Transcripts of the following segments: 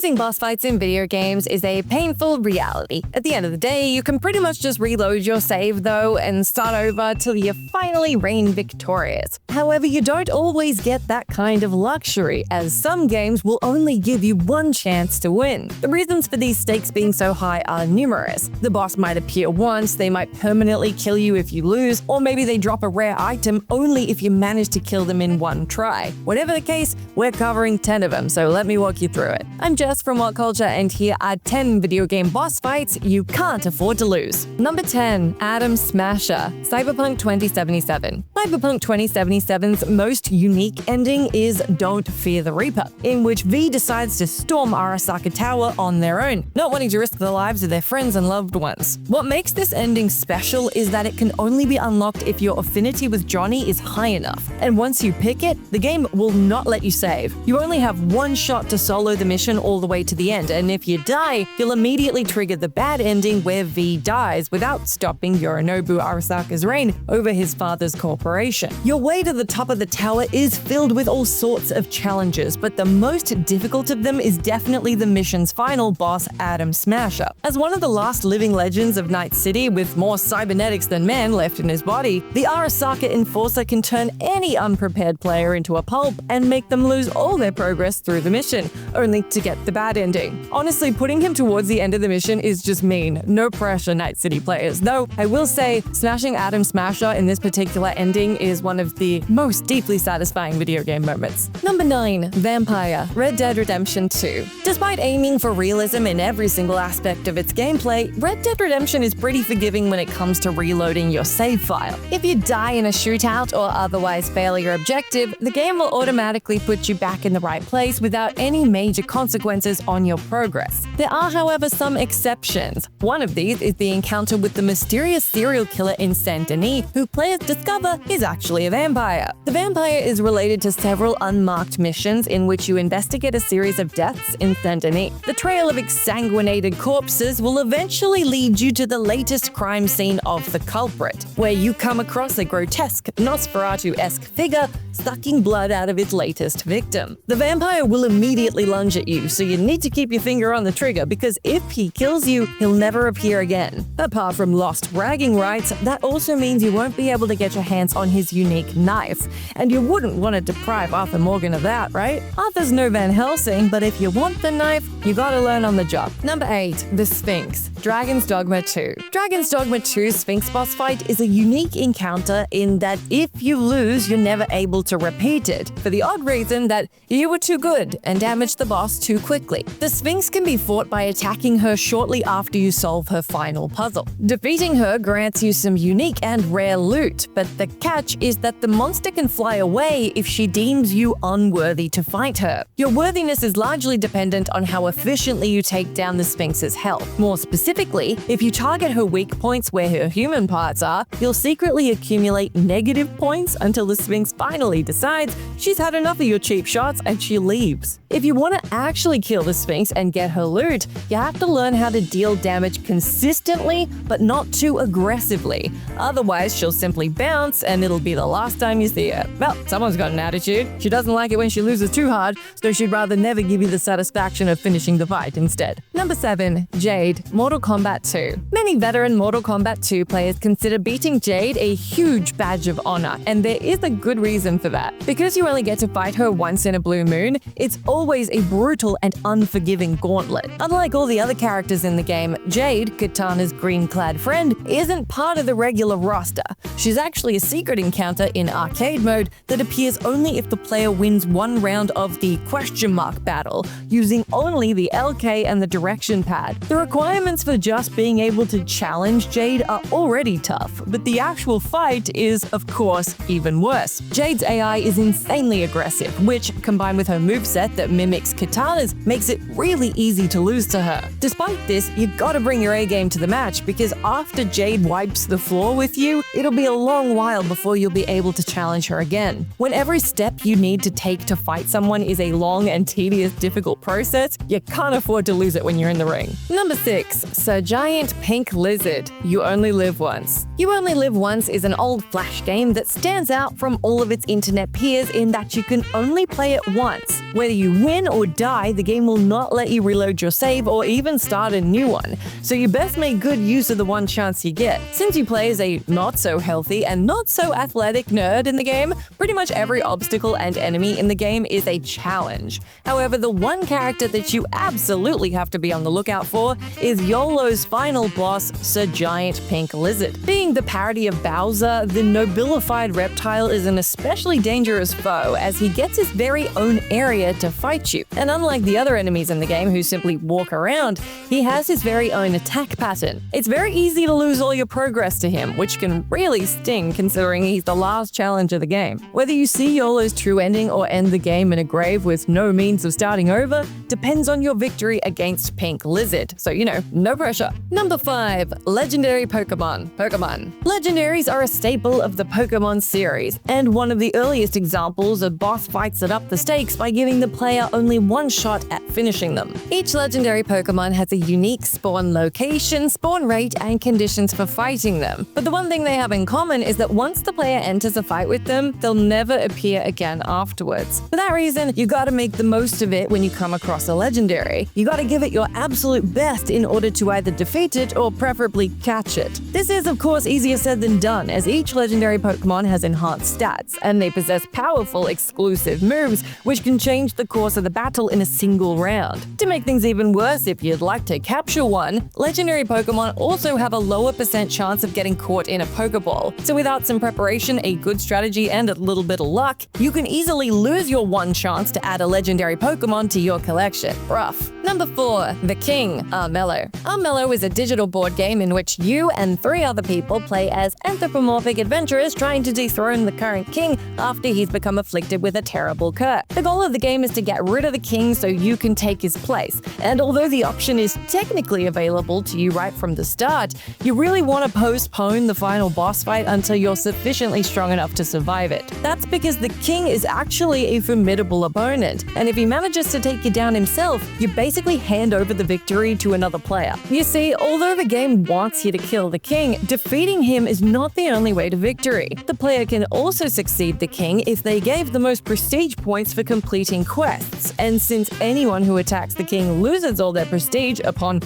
Losing boss fights in video games is a painful reality. At the end of the day, you can pretty much just reload your save though and start over till you finally reign victorious. However, you don't always get that kind of luxury, as some games will only give you one chance to win. The reasons for these stakes being so high are numerous. The boss might appear once, they might permanently kill you if you lose, or maybe they drop a rare item only if you manage to kill them in one try. Whatever the case, we're covering 10 of them, so let me walk you through it. I'm Jess from WhatCulture, and here are 10 video game boss fights you can't afford to lose. Number 10. Atom Smasher, Cyberpunk 2077. Cyberpunk 2077's most unique ending is Don't Fear the Reaper, in which V decides to storm Arasaka Tower on their own, not wanting to risk the lives of their friends and loved ones. What makes this ending special is that it can only be unlocked if your affinity with Johnny is high enough, and once you pick it, the game will not let you save. You only have one shot to solo the mission all the way to the end, and if you die, you'll immediately trigger the bad ending where V dies without stopping Yorinobu Arasaka's reign over his father's corporation. Your way to the top of the tower is filled with all sorts of challenges, but the most difficult of them is definitely the mission's final boss, Atom Smasher. As one of the last living legends of Night City with more cybernetics than man left in his body, the Arasaka Enforcer can turn any unprepared player into a pulp and make them lose all their progress through the mission, only to get the bad ending. Honestly, putting him towards the end of the mission is just mean. No pressure, Night City players. Though, I will say, smashing Atom Smasher in this particular ending is one of the most deeply satisfying video game moments. Number 9. Vampire, Red Dead Redemption 2. Despite aiming for realism in every single aspect of its gameplay, Red Dead Redemption is pretty forgiving when it comes to reloading your save file. If you die in a shootout or otherwise fail your objective, the game will automatically put you back in the right place without any major consequences on your progress. There are, however, some exceptions. One of these is the encounter with the mysterious serial killer in Saint Denis, who players discover is actually a vampire. The vampire is related to several unmarked missions in which you investigate a series of deaths in Saint Denis. The trail of exsanguinated corpses will eventually lead you to the latest crime scene of the culprit, where you come across a grotesque Nosferatu-esque figure sucking blood out of its latest victim. The vampire will immediately lunge at you, so you need to keep your finger on the trigger, because if he kills you, he'll never appear again. Apart from lost bragging rights, that also means you won't be able to get your hands on his unique knife, and you wouldn't want to deprive Arthur Morgan of that, right? Arthur's no Van Helsing, but if you want the knife, you gotta learn on the job. Number 8. The Sphinx, Dragon's Dogma 2. Dragon's Dogma 2's Sphinx boss fight is a unique encounter in that if you lose, you're never able to repeat it, for the odd reason that you were too good and damaged the boss too quickly. The Sphinx can be fought by attacking her shortly after you solve her final puzzle. Defeating her grants you some unique and rare loot, but the catch is that the monster can fly away if she deems you unworthy to fight her. Your worthiness is largely dependent on how efficiently you take down the Sphinx's health. More specifically, if you target her weak points where her human parts are, you'll secretly accumulate negative points until the Sphinx finally decides she's had enough of your cheap shots and she leaves. If you want to actually kill the Sphinx and get her loot, you have to learn how to deal damage consistently, but not too aggressively. Otherwise, she'll simply bounce and it'll be the last time you see her. Well, someone's got an attitude. She doesn't like it when she loses too hard, so she'd rather never give you the satisfaction of finishing the fight instead. Number 7. Jade, Mortal Kombat 2. Many veteran Mortal Kombat 2 players consider beating Jade a huge badge of honor, and there is a good reason for that. Because you only get to fight her once in a blue moon, it's always a brutal and unforgiving gauntlet. Unlike all the other characters in the game, Jade, Katana's green-clad friend, isn't part of the regular roster. She's actually a secret encounter in arcade mode that appears only if the player wins one round of the question mark battle, using only the LK and the direction pad. The requirements for just being able to challenge Jade are already tough, but the actual fight is, of course, even worse. Jade's AI is insanely aggressive, which, combined with her moveset that mimics Katana's, makes it really easy to lose to her. Despite this, you gotta bring your A-game to the match, because after Jade wipes the floor with you, it'll be a long while before you'll be able to challenge her again. When every step you need to take to fight someone is a long and tedious, difficult process, you can't afford to lose it when you you're in the ring. Number 6. Sir Giant Pink Lizard. You Only Live Once. You Only Live Once is an old Flash game that stands out from all of its internet peers in that you can only play it once. Whether you win or die, the game will not let you reload your save or even start a new one, so you best make good use of the one chance you get. Since you play as a not-so-healthy and not-so-athletic nerd in the game, pretty much every obstacle and enemy in the game is a challenge. However, the one character that you absolutely have to be on the lookout for is YOLO's final boss, Sir Giant Pink Lizard. Being the parody of Bowser, the nobilified reptile is an especially dangerous foe as he gets his very own area to fight you. And unlike the other enemies in the game who simply walk around, he has his very own attack pattern. It's very easy to lose all your progress to him, which can really sting considering he's the last challenge of the game. Whether you see YOLO's true ending or end the game in a grave with no means of starting over depends on your victory against Pink Lizard, so no pressure. Number 5. Legendary Pokemon. Legendaries are a staple of the Pokemon series, and one of the earliest examples of boss fights that up the stakes by giving the player only one shot at finishing them. Each legendary Pokemon has a unique spawn location, spawn rate, and conditions for fighting them. But the one thing they have in common is that once the player enters a fight with them, they'll never appear again afterwards. For that reason, you gotta make the most of it when you come across a legendary. You gotta give it your absolute best in order to either defeat it or preferably catch it. This is, of course, easier said than done, as each legendary Pokemon has enhanced stats, and they possess powerful exclusive moves, which can change the course of the battle in a single round. To make things even worse, if you'd like to capture one, legendary Pokemon also have a lower % chance of getting caught in a Pokeball. So without some preparation, a good strategy, and a little bit of luck, you can easily lose your one chance to add a legendary Pokemon to your collection. Rough. Number 4. The King, Arlo. Arlo is a digital board game in which you and 3 other people play as anthropomorphic adventurers trying to dethrone the current king after he's become afflicted with a terrible curse. The goal of the game is to get rid of the king so you can take his place, and although the option is technically available to you right from the start, you really want to postpone the final boss fight until you're sufficiently strong enough to survive it. That's because the king is actually a formidable opponent, and if he manages to take you down himself, you basically hand over the victory to another player. You see, although the game wants you to kill the king, defeating him is not the only way to victory. The player can also succeed the king if they gave the most prestige points for completing quests, and since anyone who attacks the king loses all their prestige upon,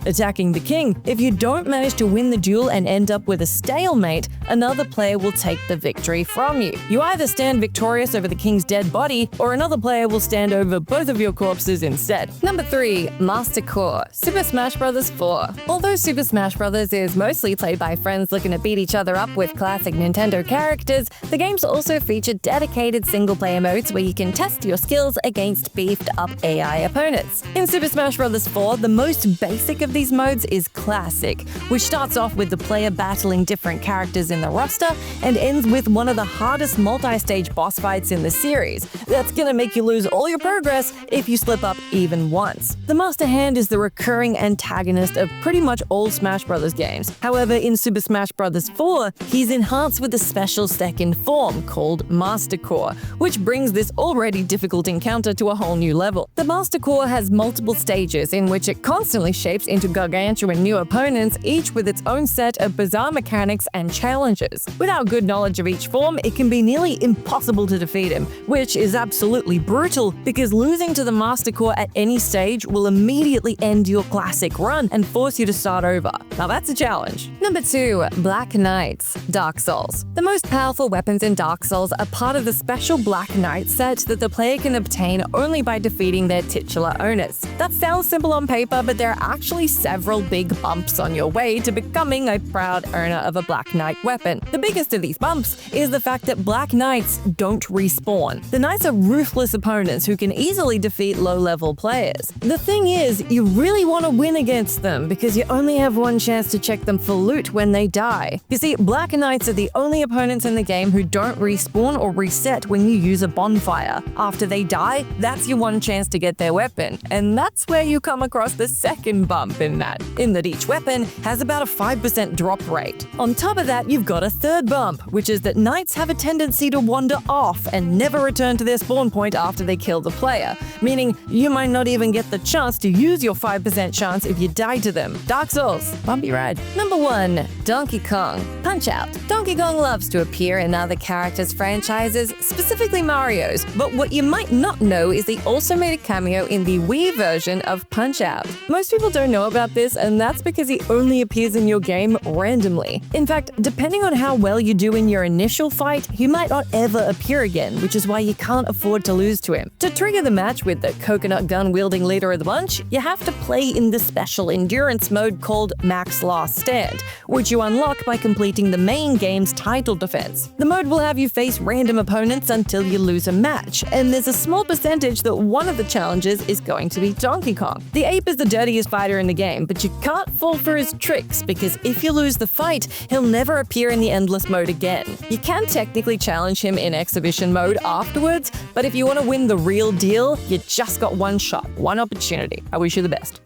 attacking the king, if you don't manage to win the duel and end up with a stalemate, another player will take the victory from you. You either stand victorious over the king's dead body, or another player will stand over both of your corpses instead. Number 3. Master Core. Super Smash Bros. 4. Although Super Smash Bros. Is mostly played by friends looking to beat each other up with classic Nintendo characters, the games also feature dedicated single-player modes where you can test your skills against beefed-up AI opponents. In Super Smash Bros. 4, the most basic of these modes is Classic, which starts off with the player battling different characters in the roster and ends with one of the hardest multi-stage boss fights in the series. That's gonna make you lose all your progress if you slip up even once. The Master Hand is the recurring antagonist of pretty much all Smash Bros. Games. However, in Super Smash Bros. 4, he's enhanced with a special second form called Master Core, which brings this already difficult encounter to a whole new level. The Master Core has multiple stages in which it constantly shapes into gargantuan new opponents, each with its own set of bizarre mechanics and challenges. Without good knowledge of each form, it can be nearly impossible to defeat him, which is absolutely brutal because losing to the Master Core at any stage will immediately end your classic run and force you to start over. Now that's a challenge. Number 2. Black Knights. Dark Souls. The most powerful weapons in Dark Souls are part of the special Black Knight set that the player can obtain only by defeating their titular owners. That sounds simple on paper, but there are actually several big bumps on your way to becoming a proud owner of a Black Knight weapon. The biggest of these bumps is the fact that Black Knights don't respawn. The Knights are ruthless opponents who can easily defeat low-level players. The thing is, you really want to win against them because you only have one chance to check them for loot when they die. You see, Black Knights are the only opponents in the game who don't respawn or reset when you use a bonfire. After they die, that's your one chance to get their weapon, and that's where you come across the second bump in that each weapon has about a 5% drop rate. On top of that, you've got a third bump, which is that Knights have a tendency to wander off and never return to their spawn point after they kill the player, meaning you might not even get the chance to use your 5% chance if you die to them. Dark Souls, bumpy ride. Number 1. Donkey Kong. Punch-Out. Donkey Kong loves to appear in other characters' franchises, specifically Mario's, but what you might not know is he also made a cameo in the Wii version of Punch-Out. Most people don't know about this, and that's because he only appears in your game randomly. In fact, depending on how well you do in your initial fight, he might not ever appear again, which is why you can't afford to lose to him. To trigger the match with the coconut gun-wielding leader of the bunch, you have to play in the special endurance mode called Max Last Stand, which you unlock by completing the main game's title defense. The mode will have you face random opponents until you lose a match, and there's a small percentage that one of the challenges is going to be Donkey Kong. The ape is the dirtiest fighter in the game, but you can't fall for his tricks because if you lose the fight, he'll never appear in the endless mode again. You can technically challenge him in exhibition mode afterwards, but if you want to win the real deal, you just got one shot, one opportunity. I wish you the best.